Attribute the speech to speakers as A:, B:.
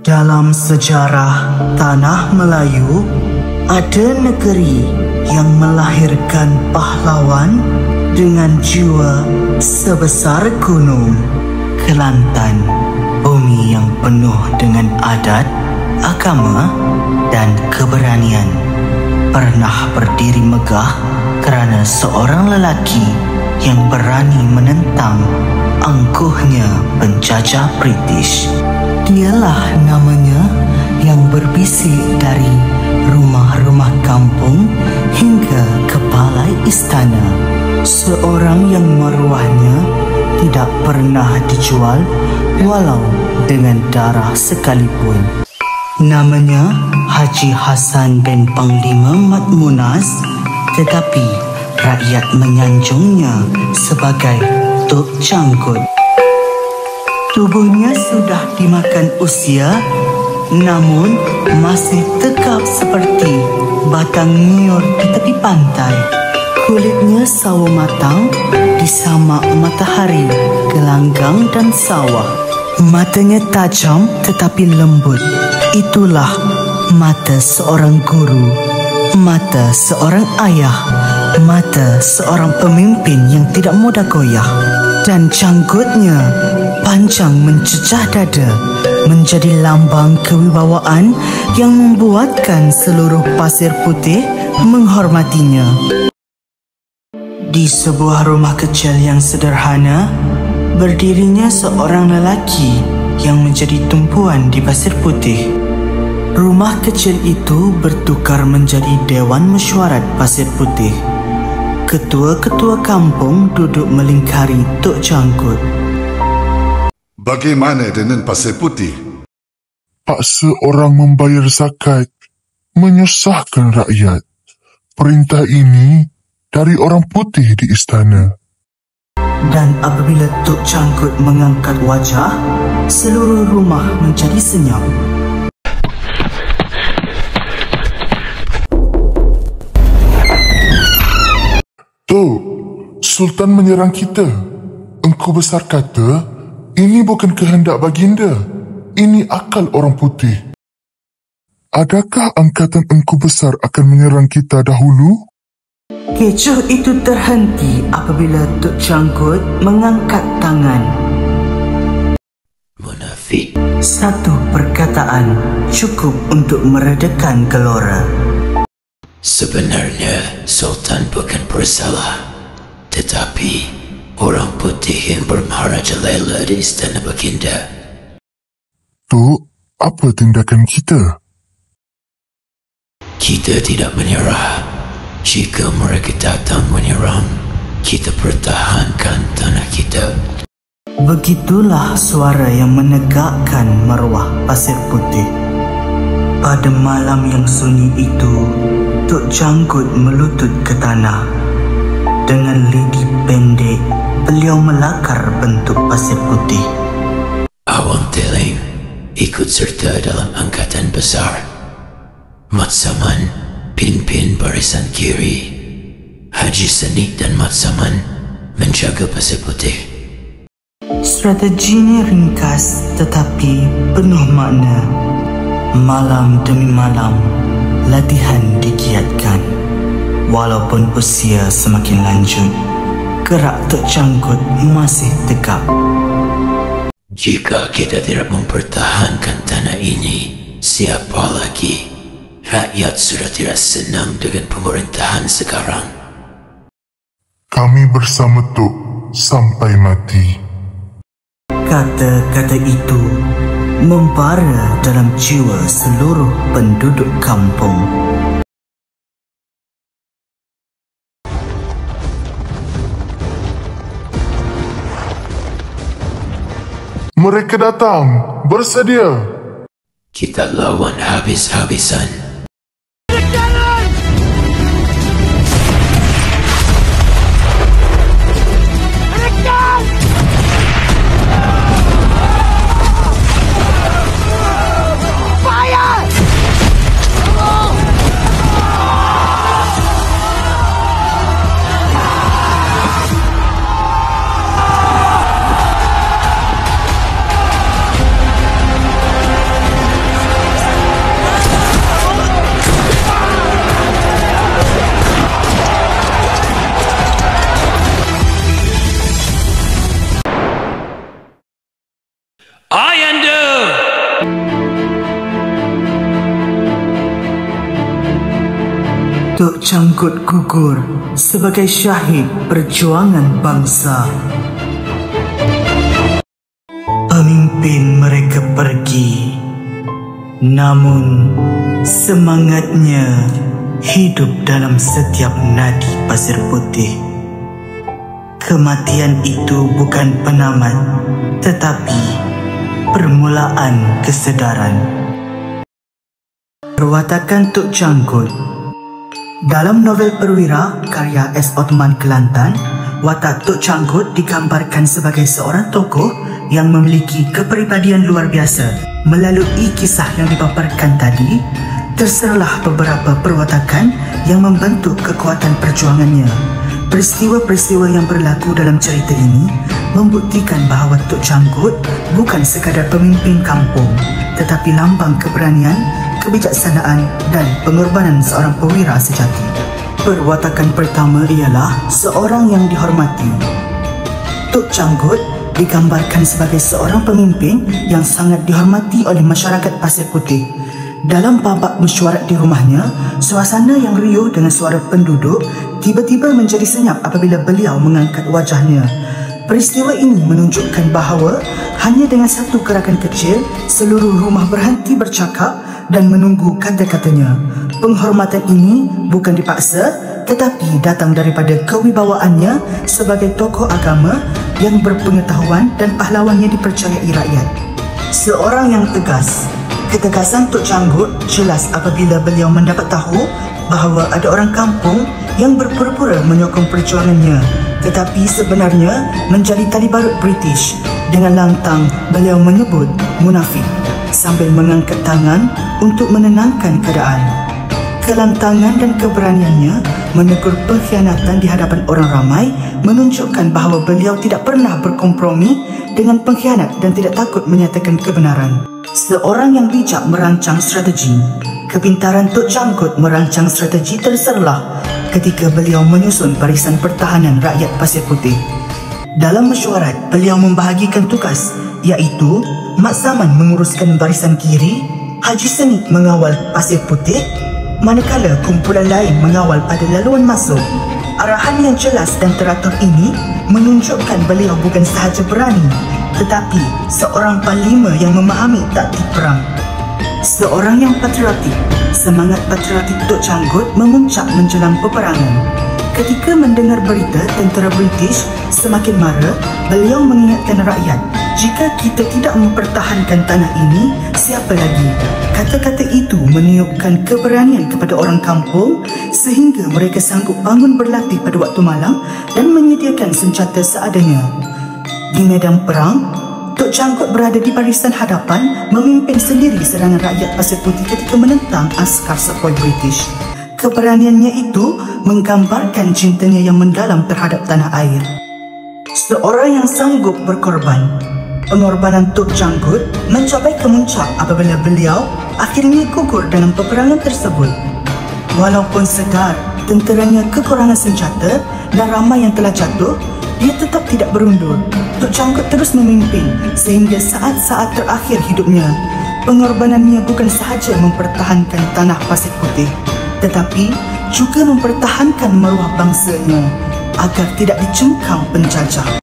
A: Dalam sejarah tanah Melayu, ada negeri yang melahirkan pahlawan dengan jiwa sebesar gunung. Kelantan, bumi yang penuh dengan adat, agama dan keberanian, pernah berdiri megah kerana seorang lelaki yang berani menentang angkuhnya penjajah British. Dialah namanya yang berbisik dari rumah-rumah kampung hingga ke balai istana. Seorang yang maruahnya tidak pernah dijual walau dengan darah sekalipun. Namanya Haji Hassan bin Panglima Mat Munas, tetapi rakyat menyanjungnya sebagai Tok Janggut. Tubuhnya sudah dimakan usia, namun masih tegap seperti batang nyiur di tepi pantai. Kulitnya sawo matang disamak matahari, gelanggang dan sawah. Matanya tajam tetapi lembut. Itulah mata seorang guru, mata seorang ayah, mata seorang pemimpin yang tidak mudah goyah. Dan janggutnya panjang mencecah dada, menjadi lambang kewibawaan yang membuatkan seluruh pasir putih menghormatinya. Di sebuah rumah kecil yang sederhana, berdirinya seorang lelaki yang menjadi tumpuan di pasir putih. Rumah kecil itu bertukar menjadi Dewan Mesyuarat Pasir Putih. Ketua-ketua kampung duduk melingkari Tok Janggut.
B: Bagaimana dengan Pasir Putih?
C: Paksa orang membayar zakat, menyusahkan rakyat. Perintah ini dari orang putih di istana.
A: Dan apabila Tok Janggut mengangkat wajah, seluruh rumah menjadi senyap.
C: Tok, Sultan menyerang kita. Engkau Besar kata, ini bukan kehendak baginda. Ini akal orang putih. Adakah angkatan Engkau Besar akan menyerang kita dahulu?
A: Kecoh itu terhenti apabila Tok Janggut mengangkat tangan.
D: Munafik.
A: Satu perkataan cukup untuk meredakan gelora.
D: Sebenarnya Sultan bukan bersalah, tetapi orang putih yang bermarajalela di istana baginda.
C: Tok, apa tindakan kita?
D: Kita tidak menyerah. Jika mereka datang menyerang, kita pertahankan tanah kita.
A: Begitulah suara yang menegakkan maruah Pasir Putih. Pada malam yang sunyi itu, Tok Janggut melutut ke tanah. Dengan lidi pendek, beliau melakar bentuk Pasir Putih.
D: Awang Teling ikut serta dalam angkatan besar. Mat Saman pimpin barisan kiri. Haji Sanik dan Mat Saman menjaga Pasir Putih.
A: Strateginya ringkas tetapi penuh makna. Malam demi malam, latihan digiatkan. Walaupun usia semakin lanjut, gerak Tok Janggut masih tegap.
D: Jika kita tidak mempertahankan tanah ini, siapa lagi? Rakyat sudah tidak senang dengan pemerintahan sekarang.
C: Kami bersama Tok sampai mati.
A: Kata-kata itu membara dalam jiwa seluruh penduduk kampung.
C: Mereka datang, bersedia.
D: Kita lawan habis-habisan.
A: Tok Canggut gugur sebagai syahid perjuangan bangsa. Pemimpin mereka pergi, namun semangatnya hidup dalam setiap nadi Pasir Putih. Kematian itu bukan penamat, tetapi permulaan kesedaran. Perwatakan Tok Canggut. Dalam novel Perwira karya S. Othman Kelantan, watak Tok Canggut digambarkan sebagai seorang tokoh yang memiliki kepribadian luar biasa. Melalui kisah yang dipaparkan tadi, terserlah beberapa perwatakan yang membentuk kekuatan perjuangannya. Peristiwa-peristiwa yang berlaku dalam cerita ini membuktikan bahawa Tok Canggut bukan sekadar pemimpin kampung, tetapi lambang keberanian, kebijaksanaan dan pengorbanan seorang perwira sejati. Perwatakan pertama ialah seorang yang dihormati. Tok Canggut digambarkan sebagai seorang pemimpin yang sangat dihormati oleh masyarakat Pasir Putih. Dalam babak mesyuarat di rumahnya, suasana yang riuh dengan suara penduduk tiba-tiba menjadi senyap apabila beliau mengangkat wajahnya. Peristiwa ini menunjukkan bahawa hanya dengan satu gerakan kecil, seluruh rumah berhenti bercakap dan menunggu kata-katanya. Penghormatan ini bukan dipaksa, tetapi datang daripada kewibawaannya sebagai tokoh agama yang berpengetahuan dan pahlawannya dipercayai rakyat. Seorang yang tegas. Ketegasan Tok Canggut jelas apabila beliau mendapat tahu bahawa ada orang kampung yang berpura-pura menyokong perjuangannya, tetapi sebenarnya menjadi tali barut British. Dengan lantang beliau menyebut munafik sambil mengangkat tangan untuk menenangkan keadaan. Kelantangan dan keberaniannya menegur pengkhianatan di hadapan orang ramai menunjukkan bahawa beliau tidak pernah berkompromi dengan pengkhianat dan tidak takut menyatakan kebenaran. Seorang yang bijak merancang strategi. Kepintaran Tok Canggut merancang strategi terserlah ketika beliau menyusun barisan pertahanan rakyat Pasir Putih. Dalam mesyuarat, beliau membahagikan tugas, iaitu Mat Saman menguruskan barisan kiri, Haji Senik mengawal Pasir Putih, manakala kumpulan lain mengawal pada laluan masuk. Arahan yang jelas dan teratur ini menunjukkan beliau bukan sahaja berani, tetapi seorang panglima yang memahami taktik perang. Seorang yang patriotik. Semangat patriotik Tok Canggut memuncak menjelang peperangan. Ketika mendengar berita tentera British semakin mara, beliau mengingatkan rakyat, jika kita tidak mempertahankan tanah ini, siapa lagi? Kata-kata itu meniupkan keberanian kepada orang kampung sehingga mereka sanggup bangun berlatih pada waktu malam dan menyediakan senjata seadanya. Di medan perang, Tok Canggut berada di barisan hadapan memimpin sendiri serangan rakyat Pasir Putih ketika menentang askar sepoi British. Keberaniannya itu menggambarkan cintanya yang mendalam terhadap tanah air. Seorang yang sanggup berkorban. Pengorbanan Tok Canggut mencapai kemuncak apabila beliau akhirnya gugur dalam peperangan tersebut. Walaupun sedar tenteranya kekurangan senjata dan ramai yang telah jatuh, dia tetap tidak berundur. Tok Canggut terus memimpin sehingga saat-saat terakhir hidupnya. Pengorbanannya bukan sahaja mempertahankan tanah Pasir Putih, tetapi juga mempertahankan maruah bangsanya agar tidak dicengkam penjajah.